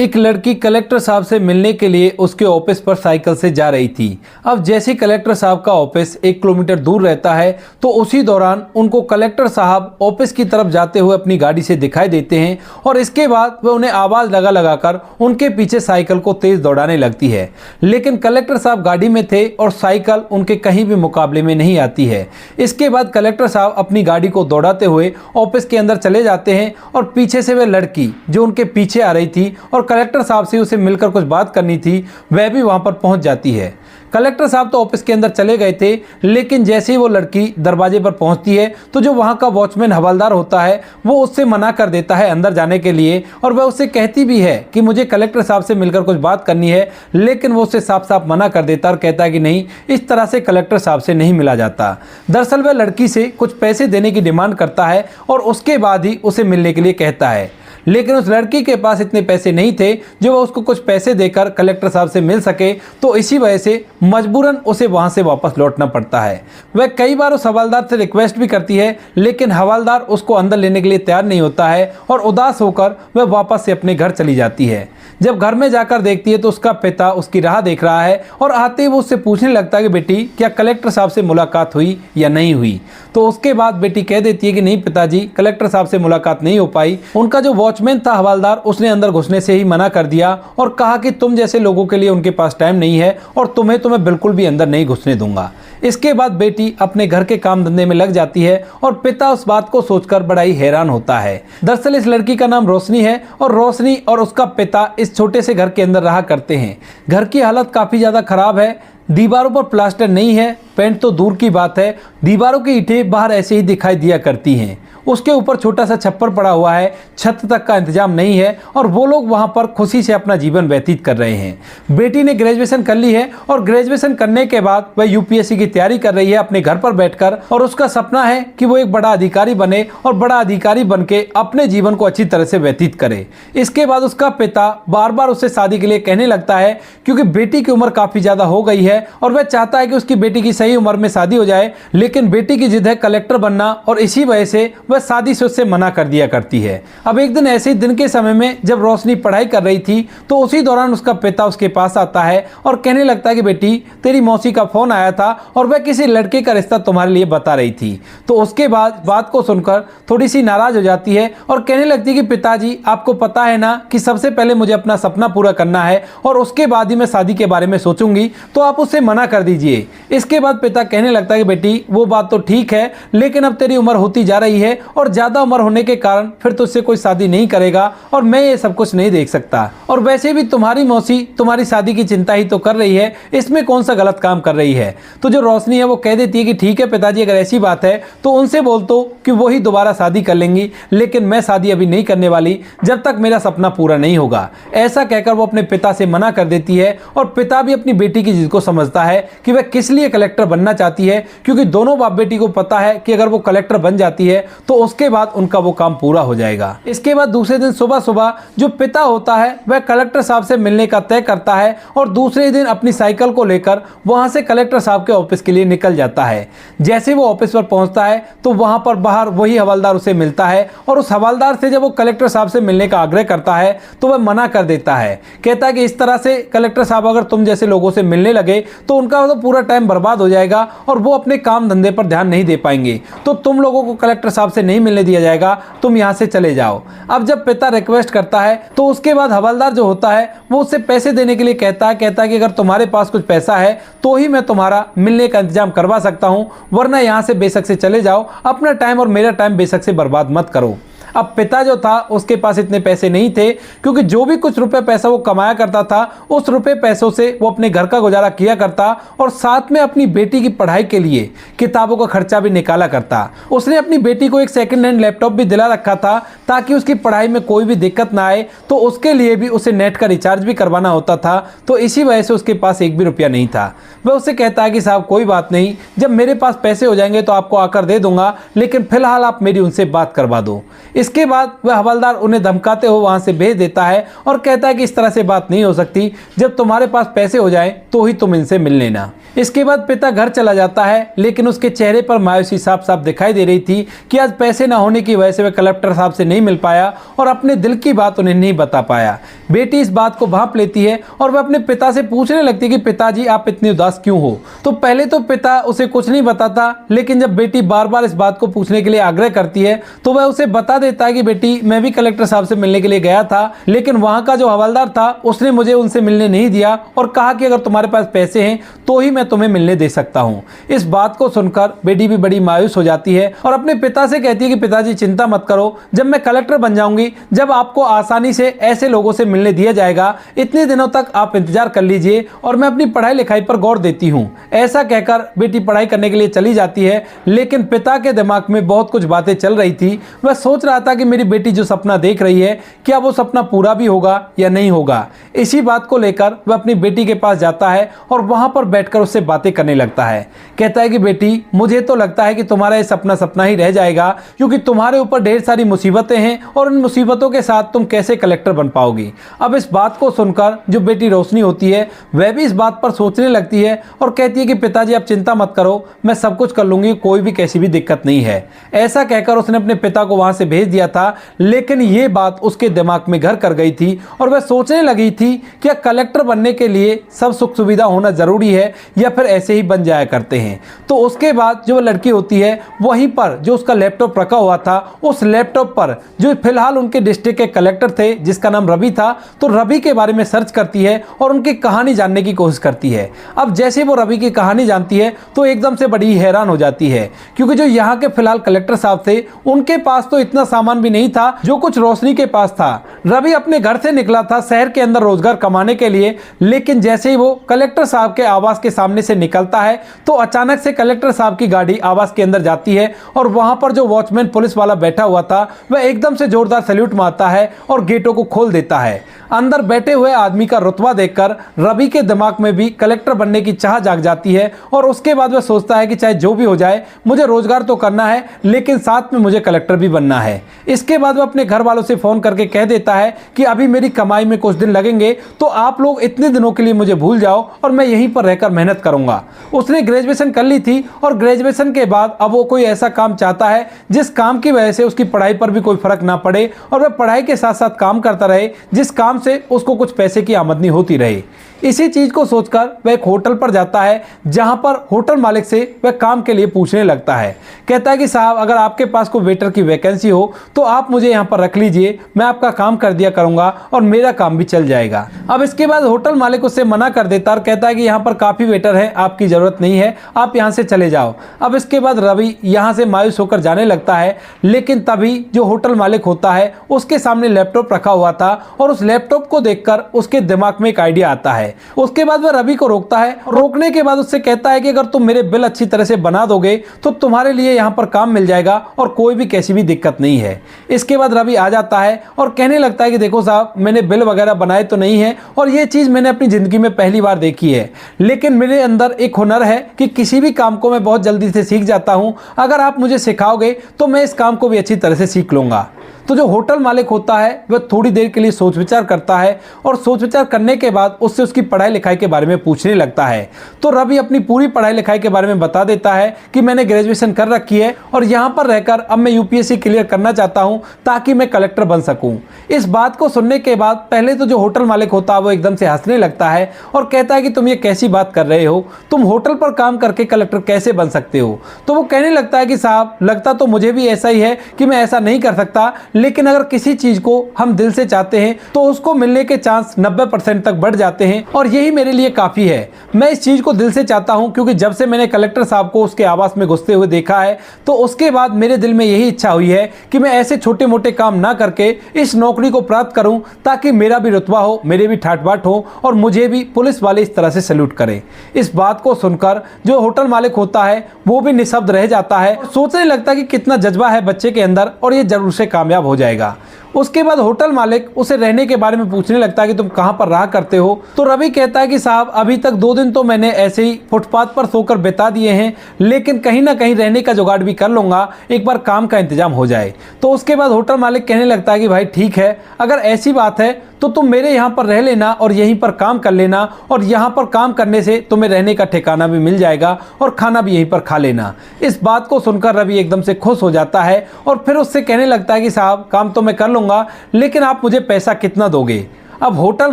एक लड़की कलेक्टर साहब से मिलने के लिए उसके ऑफिस पर साइकिल से जा रही थी। अब जैसे कलेक्टर साहब का ऑफिस 1 किलोमीटर दूर रहता है तो उसी दौरान उनको कलेक्टर साहब ऑफिस की तरफ जाते हुए अपनी गाड़ी से दिखाई देते हैं और इसके बाद वह उन्हें आवाज़ लगाकर उनके पीछे साइकिल को तेज दौड़ाने लगती है। लेकिन कलेक्टर साहब गाड़ी में थे और साइकिल उनके कहीं भी मुकाबले में नहीं आती है। इसके बाद कलेक्टर साहब अपनी गाड़ी को दौड़ाते हुए ऑफिस के अंदर चले जाते हैं और पीछे से वह लड़की जो उनके पीछे आ रही थी और कलेक्टर साहब से उसे मिलकर कुछ बात करनी थी, वह भी वहां पर पहुंच जाती है। कलेक्टर साहब तो ऑफिस के अंदर चले गए थे, लेकिन जैसे ही वो लड़की दरवाजे पर पहुंचती है तो जो वहां का वॉचमैन हवलदार होता है वो उससे मना कर देता है अंदर जाने के लिए और वह उससे कहती भी है कि मुझे कलेक्टर साहब से मिलकर कुछ बात करनी है, लेकिन वो उससे साफ साफ मना कर देता और कहता है कि नहीं, इस तरह से कलेक्टर साहब से नहीं मिला जाता। दरअसल वह लड़की से कुछ पैसे देने की डिमांड करता है और उसके बाद ही उसे मिलने के लिए कहता है, लेकिन उस लड़की के पास इतने पैसे नहीं थे जो वह उसको कुछ पैसे देकर कलेक्टर साहब से मिल सके, तो इसी वजह से मजबूरन उसे वहां से वापस लौटना पड़ता है। वह कई बार उस हवलदार से रिक्वेस्ट भी करती है, लेकिन हवलदार उसको अंदर लेने के लिए तैयार नहीं होता है और उदास होकर वह वापस से अपने घर चली जाती है। जब घर में जाकर देखती है तो उसका पिता उसकी राह देख रहा है और आते ही वो उससे पूछने लगता है कि बेटी, क्या कलेक्टर साहब से मुलाकात हुई या नहीं हुई। तो उसके बाद बेटी कह देती है कि नहीं पिताजी, कलेक्टर साहब से मुलाकात नहीं हो पाई। उनका जो वॉचमैन था हवलदार, उसने अंदर घुसने से ही मना कर दिया और कहा कि तुम जैसे लोगों के लिए उनके पास टाइम नहीं है और तुम्हें तो मैं बिल्कुल भी अंदर नहीं घुसने दूंगा। इसके बाद बेटी अपने घर के काम धंधे में लग जाती है और पिता उस बात को सोचकर बड़ा ही हैरान होता है। दरअसल इस लड़की का नाम रोशनी है और रोशनी और उसका पिता इस छोटे से घर के अंदर रहा करते हैं। घर की हालत काफ़ी ज़्यादा खराब है, दीवारों पर प्लास्टर नहीं है, पेंट तो दूर की बात है, दीवारों की ईंटें बाहर ऐसे ही दिखाई दिया करती हैं। उसके ऊपर छोटा सा छप्पर पड़ा हुआ है, छत तक का इंतजाम नहीं है और वो लोग वहां पर खुशी से अपना जीवन व्यतीत कर रहे हैं। बेटी ने ग्रेजुएशन कर ली है और ग्रेजुएशन करने के बाद वह यूपीएससी की तैयारी कर रही है अपने घर पर बैठकर और उसका सपना है कि वो एक बड़ा अधिकारी बने और बड़ा अधिकारी बन के अपने जीवन को अच्छी तरह से व्यतीत करे। इसके बाद उसका पिता बार बार उससे शादी के लिए कहने लगता है, क्योंकि बेटी की उम्र काफ़ी ज़्यादा हो गई है और वह चाहता है कि उसकी बेटी की सही उम्र में शादी हो जाए, लेकिन बेटी की जिद है कलेक्टर बनना और इसी वजह से वह शादी से उससे मना कर दिया करती है। अब एक दिन ऐसे ही दिन के समय में जब रोशनी पढ़ाई कर रही थी तो उसी दौरान उसका पिता उसके पास आता है और कहने लगता है कि बेटी, तेरी मौसी का फोन आया था और वह किसी लड़के का रिश्ता तुम्हारे लिए बता रही थी। तो उसके बाद बात को सुनकर थोड़ी सी नाराज हो जाती है और कहने लगती है कि पिताजी, आपको पता है ना कि सबसे पहले मुझे अपना सपना पूरा करना है और उसके बाद ही मैं शादी के बारे में सोचूंगी, तो आप उससे मना कर दीजिए। इसके बाद पिता कहने लगता है कि बेटी, वो बात तो ठीक है, लेकिन अब तेरी उम्र होती जा रही है और ज्यादा उम्र होने के कारण फिर तुझसे कोई शादी नहीं करेगा और मैं ये सब कुछ नहीं देख सकता। और वैसे भी तुम्हारी मौसी तुम्हारी शादी की चिंता ही तो कर रही है, इसमें कौन सा गलत काम कर रही है। तो जो रोशनी है वो कह देती है कि ठीक है पिताजी, अगर ऐसी बात है तो उनसे बोल दो कि वो ही दोबारा शादी कर लेंगी, लेकिन मैं शादी अभी नहीं करने वाली जब तक मेरा सपना पूरा नहीं होगा। ऐसा कहकर वो अपने पिता से मना कर देती है और पिता भी अपनी बेटी की जिद को समझता है कि वह किस लिए कलेक्टर बनना चाहती है, क्योंकि दोनों बाप बेटी को पता है कि अगर वो कलेक्टर बन जाती है तो उसके बाद उनका वो काम पूरा हो जाएगा। इसके बाद दूसरे दिन सुबह सुबह जो पिता होता है वह कलेक्टर साहब से मिलने का तय करता है और दूसरे दिन अपनी साइकिल को लेकर वहां से कलेक्टर साहब के ऑफिस के लिए निकल जाता है। जैसे वो ऑफिस पर पहुंचता है तो वहां पर बाहर वही हवलदार उसे मिलता है और उस हवलदार से जब वो कलेक्टर साहब से मिलने का आग्रह करता है तो वह मना कर देता है। कहता है कि इस तरह से कलेक्टर साहब अगर तुम जैसे लोगों से मिलने लगे तो उनका तो पूरा टाइम बर्बाद हो जाएगा और वो अपने काम धंधे पर ध्यान नहीं दे पाएंगे, तो तुम लोगों को कलेक्टर साहब से नहीं मिलने दिया जाएगा, तुम यहां से चले जाओ। अब जब पिता रिक्वेस्ट करता है तो उसके बाद हवलदार जो होता है वो उससे पैसे देने के लिए कहता है कि अगर तुम्हारे पास कुछ पैसा है तो ही मैं तुम्हारा मिलने का इंतजाम करवा सकता हूं, वरना यहां से बेशक से चले जाओ, अपना टाइम और मेरा टाइम बेशक से बर्बाद मत करो। अब पिता जो था उसके पास इतने पैसे नहीं थे, क्योंकि जो भी कुछ रुपए पैसा वो कमाया करता था उस रुपए पैसों से वो अपने घर का गुजारा किया करता और साथ में अपनी बेटी की पढ़ाई के लिए किताबों का खर्चा भी निकाला करता। उसने अपनी बेटी को एक सेकंड हैंड लैपटॉप भी दिला रखा था ताकि उसकी पढ़ाई में कोई भी दिक्कत ना आए, तो उसके लिए भी उसे नेट का रिचार्ज भी करवाना होता था, तो इसी वजह से उसके पास एक भी रुपया नहीं था। वह उससे कहता है कि साहब कोई बात नहीं, जब मेरे पास पैसे हो जाएंगे तो आपको आकर दे दूंगा, लेकिन फिलहाल आप मेरी उनसे बात करवा दो। इसके बाद वह हवलदार उन्हें धमकाते हुए वहां से भेज देता है और कहता है कि इस तरह से बात नहीं हो सकती, जब तुम्हारे पास पैसे हो जाएं तो ही तुम इनसे मिल लेना। इसके बाद पिता घर चला जाता है, लेकिन उसके चेहरे पर मायूसी साफ साफ दिखाई दे रही थी कि आज पैसे न होने की वजह से वह कलेक्टर साहब से नहीं मिल पाया और अपने दिल की बात उन्हें नहीं बता पाया। बेटी इस बात को भांप लेती है और वह अपने पिता से पूछने लगती है कि पिताजी आप इतनी उदास क्यों हो। तो पहले तो पिता उसे कुछ नहीं बताता, लेकिन जब बेटी बार बार इस बात को पूछने के लिए आग्रह करती है तो वह उसे बता देता है कि बेटी मैं भी कलेक्टर साहब से मिलने के लिए गया था, लेकिन वहां का जो हवलदार था उसने मुझे उनसे मिलने नहीं दिया और कहा कि अगर तुम्हारे पास पैसे हैं तो ही मैं तुम्हें मिलने दे सकता हूं। इस बात को सुनकर बेटी भी बड़ी मायूस हो जाती है और अपने पिता से कहती है कि पिताजी चिंता मत करो, जब मैं कलेक्टर बन जाऊंगी, जब आपको आसानी से ऐसे लोगों से मिलने दिया जाएगा, इतने दिनों तक आप इंतजार कर लीजिए और मैं अपनी पढ़ाई लिखाई पर गौर देती हूं। ऐसा कहकर बेटी पढ़ाई करने के लिए चली जाती है, लेकिन पिता के दिमाग में बहुत कुछ बातें चल रही थी। वह सोच रहा था कि मेरी बेटी जो सपना देख रही है क्या वो सपना पूरा भी होगा या नहीं होगा। इसी बात को लेकर वह अपनी बेटी के पास जाता है और वहां पर बैठकर उससे बातें करने लगता है। कहता है कि बेटी मुझे तो लगता है कि तुम्हारा ये सपना सपना ही रह जाएगा, क्योंकि तुम्हारे ऊपर ढेर सारी मुसीबतें हैं और उन मुसीबतों के साथ तुम कैसे कलेक्टर बन पाओगी। अब इस बात को सुनकर जो बेटी रोशनी होती है वह भी इस बात पर सोचने लगती है और कहती है कि पिताजी आप चिंता मत करो, मैं सब कुछ कर लूंगी, कोई भी कैसी भी दिक्कत नहीं है। ऐसा कहकर उसने अपने पिता को वहां से भेज दिया था, लेकिन ये बात उसके दिमाग में घर कर गई थी और वह सोचने लगी थी कि कलेक्टर बनने के लिए सब सुख सुविधा होना जरूरी है या फिर ऐसे ही बन जाया करते हैं। तो उसके बाद जो लड़की होती है वहीं पर जो उसका लैपटॉप रखा हुआ था, उस लैपटॉप पर जो फिलहाल उनके डिस्ट्रिक्ट के कलेक्टर थे जिसका नाम रवि था, तो रवि के बारे में सर्च करती है और उनकी कहानी जानने की कोशिश करती है। अब जैसे वो रवि की कहानी जानती है तो एकदम से बड़ी हैरान हो जाती है, क्योंकि जो यहाँ के फिलहाल कलेक्टर साहब थे उनके पास तो इतना सामान भी नहीं था जो कुछ रोशनी के पास था। रवि अपने घर से निकला था शहर के अंदर रोजगार कमाने के लिए, लेकिन जैसे ही वो कलेक्टर साहब के आवास के सामने से निकलता है तो अचानक से कलेक्टर साहब की गाड़ी आवास के अंदर जाती है और वहां पर जो वॉचमैन पुलिस वाला बैठा हुआ था वह एकदम से जोरदार सैल्यूट मारता है और गेटों को खोल देता है। अंदर बैठे हुए आदमी का रुतबा देखकर रवि के दिमाग में भी कलेक्टर बनने की चाह जाग जाती है और उसके बाद वह सोचता है कि चाहे जो भी हो जाए मुझे रोजगार तो करना है, लेकिन साथ में मुझे कलेक्टर भी बनना है। इसके बाद वह अपने घर वालों से फोन करके कह देता है कि अभी मेरी कमाई में कुछ दिन लगेंगे, तो आप लोग इतने दिनों के लिए मुझे भूल जाओ और मैं यहीं पर रहकर मेहनत करूंगा। उसने ग्रेजुएशन कर ली थी और ग्रेजुएशन के बाद अब वो कोई ऐसा काम चाहता है जिस काम की वजह से उसकी पढ़ाई पर भी कोई फर्क ना पड़े और वह पढ़ाई के साथ साथ काम करता रहे, जिस काम से उसको कुछ पैसे की आमदनी होती रहे। इसी चीज को सोचकर वह एक होटल पर जाता है, जहां पर होटल मालिक से वह काम के लिए पूछने लगता है। कहता है कि साहब अगर आपके पास कोई वेटर की वैकेंसी हो तो आप मुझे यहां पर रख लीजिए, मैं आपका काम कर दिया करूंगा और मेरा काम भी चल जाएगा। अब इसके बाद होटल मालिक उससे मना कर देता और कहता है कि यहाँ पर काफी वेटर हैं, आपकी जरूरत नहीं है, आप यहाँ से चले जाओ। अब इसके बाद रवि यहाँ से मायूस होकर जाने लगता है, लेकिन तभी जो होटल मालिक होता है उसके सामने लैपटॉप रखा हुआ था और उस लैपटॉप को देखकर उसके दिमाग में एक आइडिया आता है। उसके बाद वह रवि को रोकता है, रोकने के बाद उससे कहता है कि अगर तुम मेरे बिल अच्छी तरह से बना दोगे तो तुम्हारे लिए यहाँ पर काम मिल जाएगा और कोई भी कैसी भी दिक्कत नहीं है। इसके बाद रवि आ जाता है और कहने लगता है कि देखो साहब मैंने बिल वगैरह बनाए तो नहीं है और ये चीज मैंने अपनी जिंदगी में पहली बार देखी है, लेकिन मेरे अंदर एक हुनर है कि किसी भी काम को मैं बहुत जल्दी से सीख जाता हूं। अगर आप मुझे सिखाओगे तो मैं इस काम को भी अच्छी तरह से सीख लूंगा। तो जो होटल मालिक होता है वह थोड़ी देर के लिए सोच विचार करता है और सोच विचार करने के बाद उससे उसकी पढ़ाई लिखाई के बारे में पूछने लगता है। तो रवि अपनी पूरी पढ़ाई लिखाई के बारे में बता देता है कि मैंने ग्रेजुएशन कर रखी है और यहाँ पर रहकर अब मैं यूपीएससी क्लियर करना चाहता हूँ ताकि मैं कलेक्टर बन सकूँ। इस बात को सुनने के बाद पहले तो जो होटल मालिक होता है वो एकदम से हंसने लगता है और कहता है कि तुम ये कैसी बात कर रहे हो, तुम होटल पर काम करके कलेक्टर कैसे बन सकते हो। तो वो कहने लगता है कि साहब लगता तो मुझे भी ऐसा ही है कि मैं ऐसा नहीं कर सकता, लेकिन अगर किसी चीज को हम दिल से चाहते हैं तो उसको मिलने के चांस 90% तक बढ़ जाते हैं और यही मेरे लिए काफी है। मैं इस चीज को दिल से चाहता हूं क्योंकि जब से मैंने कलेक्टर साहब को उसके आवास में घुसते हुए देखा है तो उसके बाद मेरे दिल में यही इच्छा हुई है कि मैं ऐसे छोटे मोटे काम ना करके इस नौकरी को प्राप्त करूं ताकि मेरा भी रुतबा हो, मेरे भी ठाट बाट हो और मुझे भी पुलिस वाले इस तरह से सैल्यूट करें। इस बात को सुनकर जो होटल मालिक होता है वो भी निशब्द रह जाता है, सोचने लगता है कि कितना जज्बा है बच्चे के अंदर और ये जरूर से कामयाब हो जाएगा। उसके बाद होटल मालिक उसे रहने के बारे में पूछने लगता है कि तुम कहाँ पर रहा करते हो। तो रवि कहता है कि साहब अभी तक 2 दिन तो मैंने ऐसे ही फुटपाथ पर सोकर बिता दिए हैं, लेकिन कहीं ना कहीं रहने का जुगाड़ भी कर लूंगा, एक बार काम का इंतजाम हो जाए। तो उसके बाद होटल मालिक कहने लगता है कि भाई ठीक है, अगर ऐसी बात है तो तुम मेरे यहाँ पर रह लेना और यहीं पर काम कर लेना, और यहाँ पर काम करने से तुम्हें रहने का ठिकाना भी मिल जाएगा और खाना भी यहीं पर खा लेना। इस बात को सुनकर रवि एकदम से खुश हो जाता है और फिर उससे कहने लगता है कि साहब काम तो मैं कर लूँगा, लेकिन आप मुझे पैसा कितना दोगे। अब होटल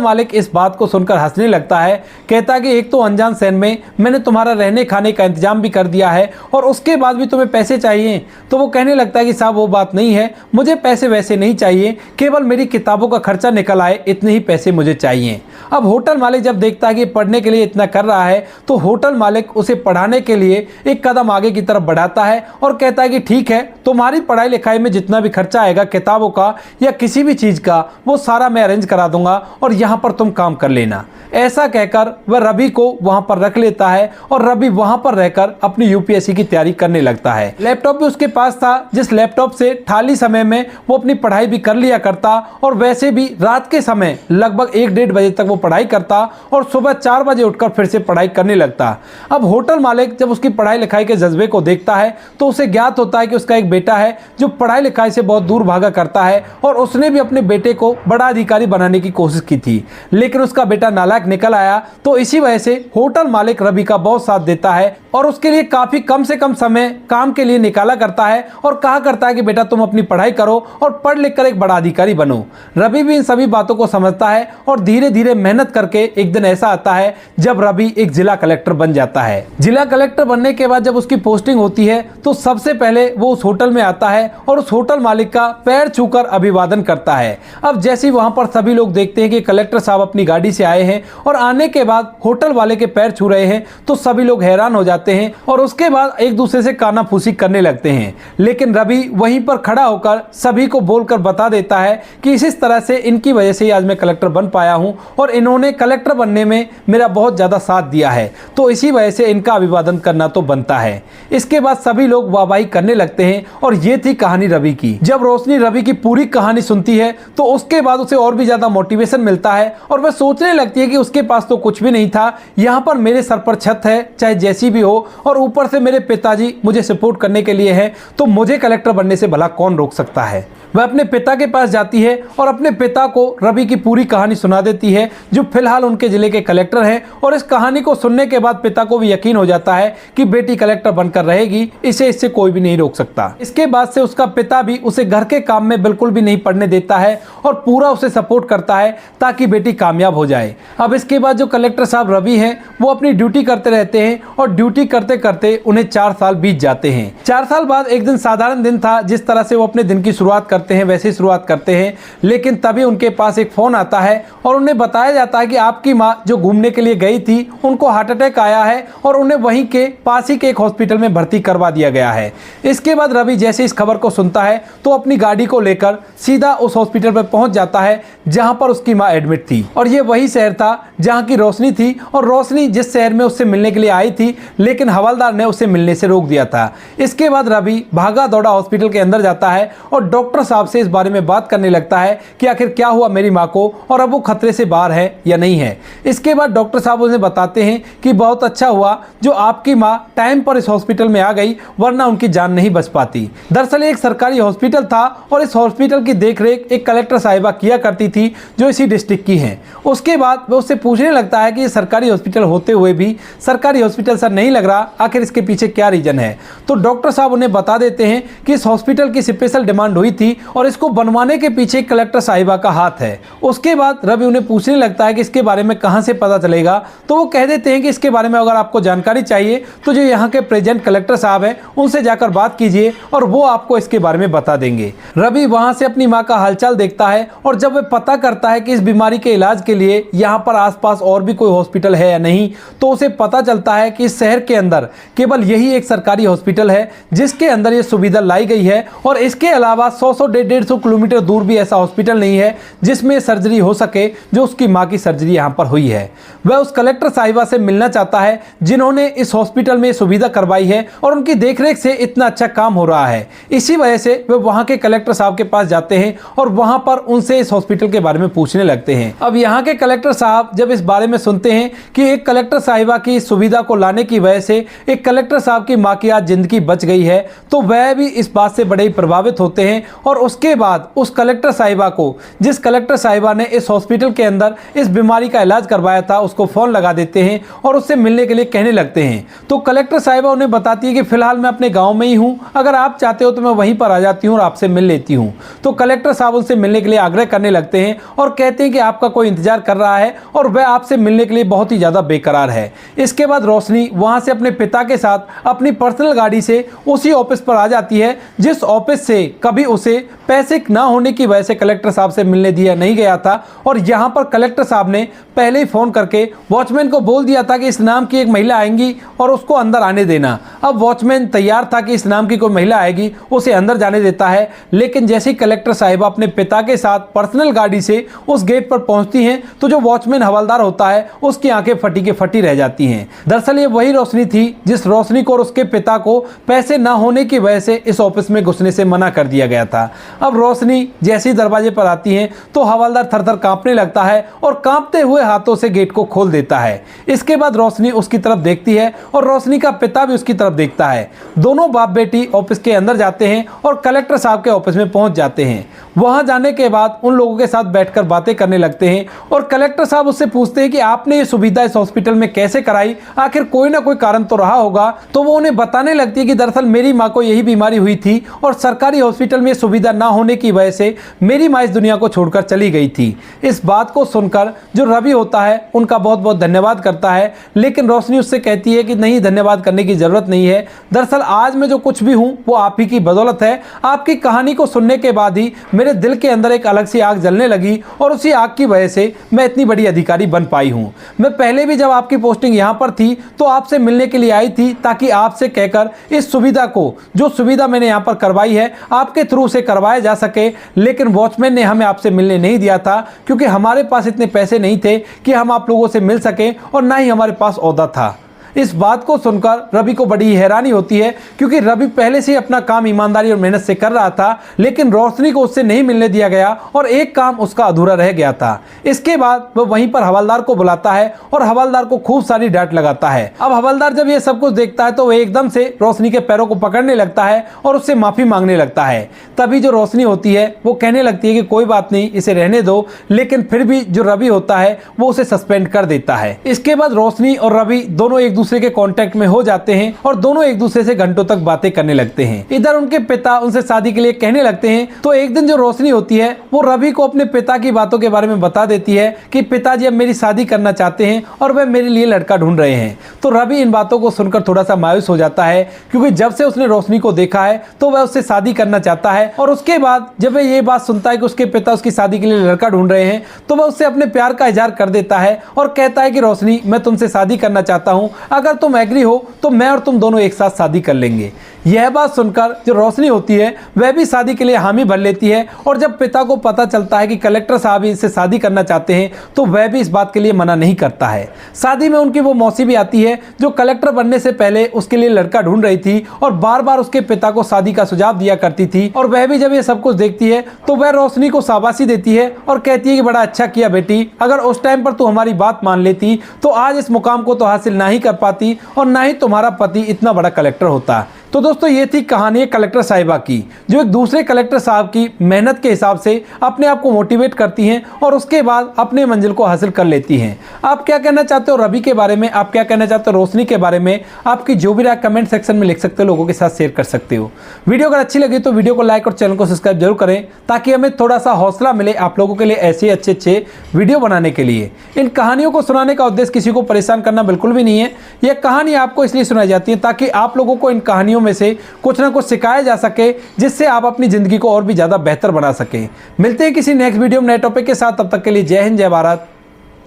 मालिक इस बात को सुनकर हंसने लगता है, कहता है कि एक तो अनजान शहर में मैंने तुम्हारा रहने खाने का इंतजाम भी कर दिया है और उसके बाद भी तुम्हें पैसे चाहिए। तो वो कहने लगता है कि साहब वो बात नहीं है, मुझे पैसे वैसे नहीं चाहिए, केवल मेरी किताबों का खर्चा निकल आए इतने ही पैसे मुझे चाहिए। अब होटल मालिक जब देखता है कि पढ़ने के लिए इतना कर रहा है तो होटल मालिक उसे पढ़ाने के लिए एक कदम आगे की तरफ बढ़ाता है और कहता है कि ठीक है, तुम्हारी पढ़ाई लिखाई में जितना भी खर्चा आएगा किताबों का या किसी भी चीज़ का, वो सारा मैं अरेंज करा दूंगा और यहाँ पर तुम काम कर लेना। ऐसा कहकर वह रवि को वहाँ पर रख लेता है और रवि वहाँ पर रहकर अपनी यूपीएससी की तैयारी करने लगता है। लैपटॉप भी उसके पास था, जिस लैपटॉप से खाली समय में वो अपनी पढ़ाई भी कर लिया करता और वैसे भी रात के समय लगभग 1-1:30 बजे तक वो पढ़ाई करता और सुबह 4 बजे उठकर फिर से पढ़ाई करने लगता। अब होटल मालिक जब उसकी पढ़ाई लिखाई के जज्बे को देखता है तो उसे ज्ञात होता है कि उसका एक बेटा है जो पढ़ाई लिखाई से बहुत दूर भागा करता है और उसने भी अपने बेटे को बड़ा अधिकारी बनाने की कोशिश की थी, लेकिन उसका बेटा नालायक निकल आया। तो इसी वजह से होटल मालिक रवि का बहुत साथ देता है और उसके लिए काफी कम से कम समय काम के लिए निकाला करता है और कहा करता है कि बेटा तुम अपनी पढ़ाई करो और पढ़ लिख कर एक बड़ा अधिकारी बनो। रवि भी इन सभी बातों को समझता है और धीरे धीरे मेहनत करके एक दिन ऐसा आता है जब रवि एक जिला कलेक्टर बन जाता है। जिला कलेक्टर बनने के बाद जब उसकी पोस्टिंग होती है तो सबसे पहले वो उस होटल में आता है और उस होटल मालिक का पैर छूकर अभिवादन करता है। अब जैसे ही वहां पर सभी लोग देखते हैं कि कलेक्टर साहब अपनी गाड़ी से आए हैं और आने के बाद होटल वाले के पैर छू रहे हैं तो सभी लोग हैरान हो जाते हैं और उसके बाद एक दूसरे से कानाफूसी करने लगते हैं। लेकिन रवि वहीं पर खड़ा होकर सभी को बोलकर बता देता है कि इस तरह से इनकी वजह से आज मैं कलेक्टर बन पाया हूं और इन्होंने कलेक्टर बनने में मेरा बहुत ज़्यादा साथ दिया है, तो इसी वजह से इनका अभिवादन करना तो बनता है। इसके बाद सभी लोग वाहवाही करने लगते हैं और ये थी कहानी रवि की। जब रोशनी रवि की पूरी कहानी सुनती है तो उसके बाद उसे और भी ज़्यादा मोटिवेशन मिलता है और वह सोचने लगती है कि उसके पास तो कुछ भी नहीं था, यहाँ पर मेरे सर पर छत है चाहे जैसी भी हो, और ऊपर से मेरे पिताजी मुझे सपोर्ट करने के लिए हैं, तो मुझे कलेक्टर बनने से भला कौन रोक सकता है। वह अपने पिता के पास जाती है और अपने पिता को रवि की पूरी कहानी सुना देती है, जो फिलहाल उनके जिले के कलेक्टर हैं। और इस कहानी को सुनने के बाद पिता को भी यकीन हो जाता है कि बेटी कलेक्टर बनकर रहेगी, इससे कोई भी नहीं रोक सकता। इसके बाद से उसका पिता भी उसे घर के काम में बिल्कुल भी नहीं पड़ने देता है और पूरा उसे सपोर्ट करता है ताकि बेटी कामयाब हो जाए। अब इसके बाद जो कलेक्टर साहब रवि हैं वो अपनी ड्यूटी करते रहते हैं और ड्यूटी करते करते उन्हें 4 साल बीत जाते हैं। 4 साल बाद एक दिन साधारण दिन था, जिस तरह से वो अपने दिन की शुरुआत करते हैं वैसे ही शुरुआत करते हैं, लेकिन तभी उनके पास एक फोन आता है और उन्हें बताया जाता है कि आपकी माँ जो घूमने के लिए गई थी उनको हार्ट अटैक आया है और उन्हें वहीं के पास ही के एक हॉस्पिटल में भर्ती करवा दिया गया है। इसके बाद रवि जैसे इस खबर को सुनता है तो अपनी गाड़ी को लेकर सीधा उस हॉस्पिटल पर पहुंच जाता है जहां पर उसकी माँ एडमिट थी, और ये वही शहर था जहां की रोशनी थी, और रोशनी जिस शहर में उससे मिलने के लिए आई थी, लेकिन हवलदार ने उसे मिलने से रोक दिया था। इसके बाद रवि भागा दौड़ा हॉस्पिटल के अंदर जाता है और डॉक्टर साहब से इस बारे में बात करने लगता है कि आखिर क्या हुआ मेरी माँ को और अब वो खतरे से बाहर है या नहीं है। इसके बाद डॉक्टर साहब उन्हें बताते हैं कि बहुत अच्छा हुआ जो आपकी माँ टाइम पर इस हॉस्पिटल में आ गई, वरना उनकी जान नहीं बच पाती। दरअसल एक सरकारी हॉस्पिटल था और इस हॉस्पिटल की देखरेख एक कलेक्टर साहिबा किया करती थी जो इसी डिस्ट्रिक्ट की हैं। उसके बाद वो उससे पूछने लगता है कि ये सरकारी हॉस्पिटल होते हुए भी सरकारी हॉस्पिटल सा नहीं लग रहा, आखिर इसके पीछे क्या रीजन है। तो डॉक्टर साहब उन्हें बता देते हैं कि इस हॉस्पिटल की स्पेशल डिमांड हुई थी और इसको बनवाने के पीछे कलेक्टर साहिबा का हाथ है। उसके बाद रवि उन्हें पूछने लगता है कि इसके बारे में कहां से पता चलेगा। तो वो कह देते हैं कि इसके बारे में अगर आपको जानकारी चाहिए तो जो यहाँ के प्रेजेंट कलेक्टर साहब हैं उनसे जाकर बात कीजिए और वो आपको इसके बारे में बता देंगे। रवि वहां से अपनी माँ का हालचाल देखता है और जब वह पता करता है है कि इस बीमारी के इलाज के लिए यहाँ पर आसपास और भी कोई हॉस्पिटल है या नहीं, तो उसे पता चलता है कि इस शहर के अंदर केवल यही एक सरकारी हॉस्पिटल है जिसके अंदर ये सुविधा लाई गई है। और इसके अलावा 100 से 150 किलोमीटर दूर भी ऐसा हॉस्पिटल नहीं है जिसमें सर्जरी हो सके जो उसकी माँ की सर्जरी यहाँ पर हुई है। वह उस कलेक्टर साहिबा से मिलना चाहता है जिन्होंने इस हॉस्पिटल में सुविधा करवाई है और उनकी देखरेख से इतना अच्छा काम हो रहा है। इसी वजह से वे वहां के कलेक्टर साहब के पास जाते हैं और वहां पर उनसे इस हॉस्पिटल के बारे में पूछने लगते हैं। अब यहाँ के कलेक्टर साहब जब इस बारे में सुनते हैं कि एक कलेक्टर साहिबा की सुविधा को लाने की वजह से एक कलेक्टर साहब की माँ की आज जिंदगी बच गई है, तो वह भी इस बात से बड़े ही प्रभावित होते हैं। और उसके बाद उस कलेक्टर साहिबा को, जिस कलेक्टर साहिबा ने इस हॉस्पिटल के अंदर इस बीमारी का इलाज करवाया था, उसको फोन लगा देते हैं और उससे मिलने के लिए कहने लगते हैं। तो कलेक्टर साहिबा उन्हें बताती है कि फिलहाल मैं अपने गाँव में ही हूँ, अगर आप चाहते हो तो मैं वहीं पर आ जाती हूँ और आपसे मिल लेती हूँ। तो कलेक्टर साहब उनसे मिलने के लिए आग्रह करने लगते हैं और कहते हैं कि आपका कोई इंतजार कर रहा है और वह आपसे मिलने के लिए बहुत ही ज़्यादा बेकरार है। इसके बाद रोशनी वहाँ से अपने पिता के साथ अपनी पर्सनल गाड़ी से उसी ऑफिस पर आ जाती है जिस ऑफिस से कभी उसे पैसे ना होने की वजह से कलेक्टर साहब से मिलने दिया नहीं गया था। और यहाँ पर कलेक्टर साहब ने पहले ही फ़ोन करके वॉचमैन को बोल दिया था कि इस नाम की एक महिला आएंगी और उसको अंदर आने देना। अब वॉचमैन तैयार था कि इस नाम की कोई महिला आएगी, उसे अंदर जाने देता है। लेकिन जैसे ही कलेक्टर साहिबा अपने पिता के साथ पर्सनल गाड़ी से उस गेट पर पहुंचती हैं तो जो वॉचमैन हवलदार होता है उसकी आंखें फटी के फटी रह जाती हैं। दरअसल ये वही रोशनी थी जिस रोशनी को और उसके पिता को पैसे ना होने की वजह से इस ऑफिस में घुसने से मना कर दिया गया था। अब रोशनी जैसे ही दरवाजे पर आती है तो हवलदार थर थर कांपने लगता है और कांपते हुए हाथों से गेट को खोल देता है। इसके बाद रोशनी उसकी तरफ देखती है और रोशनी का पिता भी उसकी तरफ देखता है। दोनों बाप बेटी ऑफिस के अंदर जाते हैं और कलेक्टर साहब के ऑफिस में पहुंच जाते हैं। वहां जाने के बाद उन लोगों के साथ बैठकर बातें करने लगते हैं और कलेक्टर साहब उससे पूछते हैं कि आपने ये सुविधा इस हॉस्पिटल में कैसे कराई, आखिर कोई ना कोई कारण तो रहा होगा। तो वो उन्हें बताने लगती है कि दरअसल मेरी माँ को यही बीमारी हुई थी और सरकारी हॉस्पिटल में सुविधा ना होने की वजह से मेरी माँ इस दुनिया को छोड़कर चली गई थी। इस बात को सुनकर जो रवि होता है उनका बहुत बहुत धन्यवाद करता है, लेकिन रोशनी उससे कहती है कि नहीं, धन्यवाद करने की जरूरत नहीं है। दरअसल आज मैं जो कुछ भी हूँ वो आप ही की बदौलत है। आपकी कहानी को सुनने के बाद ही मेरे दिल के अंदर एक अलग सी आग जलने लगी और उसी आग की वजह से मैं इतनी बड़ी अधिकारी बन पाई हूँ। मैं पहले भी जब आपकी पोस्टिंग यहाँ पर थी तो आपसे मिलने के लिए आई थी ताकि आपसे कहकर इस सुविधा को, जो सुविधा मैंने यहाँ पर करवाई है, आपके थ्रू से करवाया जा सके। लेकिन वॉचमैन ने हमें आपसे मिलने नहीं दिया था क्योंकि हमारे पास इतने पैसे नहीं थे कि हम आप लोगों से मिल सकें और ना ही हमारे पास ओहदा था। इस बात को सुनकर रवि को बड़ी हैरानी होती है क्योंकि रवि पहले से ही अपना काम ईमानदारी और मेहनत से कर रहा था, लेकिन रोशनी को उससे नहीं मिलने दिया गया और एक काम उसका अधूरा रह गया था। इसके बाद वह वहीं पर हवलदार को बुलाता है और हवलदार को खूब सारी डांट लगाता है। अब हवलदार जब ये सब कुछ देखता है तो वह एकदम से रोशनी के पैरों को पकड़ने लगता है और उससे माफी मांगने लगता है। तभी जो रोशनी होती है वो कहने लगती है कि कोई बात नहीं, इसे रहने दो, लेकिन फिर भी जो रवि होता है वो उसे सस्पेंड कर देता है। इसके बाद रोशनी और रवि दोनों एक दूसरे के कांटेक्ट में हो जाते हैं और दोनों एक दूसरे से घंटों तक बातें करने लगते हैं। इधर उनके पिता उनसे शादी के लिए कहने लगते हैं। तो एक दिन जो रोशनी होती है वो रवि को अपने पिता की बातों के बारे में बता देती है कि पिताजी अब मेरी शादी करना चाहते हैं और वह मेरे लिए लड़का ढूंढ रहे हैं। तो रवि इन बातों को सुनकर थोड़ा सा मायूस हो जाता है क्योंकि जब से उसने रोशनी को देखा है तो वह उससे शादी करना चाहता है। और उसके बाद जब वह ये बात सुनता है कि उसके पिता उसकी शादी के लिए लड़का ढूंढ रहे हैं तो वह उससे अपने प्यार का इजहार कर देता है और कहता है कि रोशनी, मैं तुमसे शादी करना चाहता हूँ, अगर तुम एग्री हो तो मैं और तुम दोनों एक साथ शादी कर लेंगे। यह बात सुनकर जो रोशनी होती है वह भी शादी के लिए हामी भर लेती है और जब पिता को पता चलता है कि कलेक्टर साहब इससे शादी करना चाहते हैं तो वह भी इस बात के लिए मना नहीं करता है। शादी में उनकी वो मौसी भी आती है जो कलेक्टर बनने से पहले उसके लिए लड़का ढूंढ रही थी और बार बार उसके पिता को शादी का सुझाव दिया करती थी। और वह भी जब ये सब कुछ देखती है तो वह रोशनी को शाबाशी देती है और कहती है कि बड़ा अच्छा किया बेटी, अगर उस टाइम पर तू हमारी बात मान लेती तो आज इस मुकाम को तो हासिल ना ही कर पाती और ना ही तुम्हारा पति इतना बड़ा कलेक्टर होता। तो दोस्तों ये थी कहानी कलेक्टर साहिबा की, जो एक दूसरे कलेक्टर साहब की मेहनत के हिसाब से अपने आप को मोटिवेट करती हैं और उसके बाद अपने मंजिल को हासिल कर लेती हैं। आप क्या कहना चाहते हो रवि के बारे में, आप क्या कहना चाहते हो रोशनी के बारे में, आपकी जो भी राय कमेंट सेक्शन में लिख सकते हो, लोगों के साथ शेयर कर सकते हो। वीडियो अगर अच्छी लगी तो वीडियो को लाइक और चैनल को सब्सक्राइब जरूर करें ताकि हमें थोड़ा सा हौसला मिले आप लोगों के लिए ऐसे अच्छे वीडियो बनाने के लिए। इन कहानियों को सुनाने का उद्देश्य किसी को परेशान करना बिल्कुल भी नहीं है। यह कहानी आपको इसलिए सुनाई जाती है ताकि आप लोगों को इन कहानियों कहानियों में से कुछ ना कुछ सिखाया जा सके, जिससे आप अपनी ज़िंदगी को और भी ज़्यादा बेहतर बना सकें। मिलते हैं किसी नेक्स्ट वीडियो में नए टॉपिक के साथ। तब तक के लिए जय हिंद, जय भारत,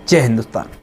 जय हिंदुस्तान।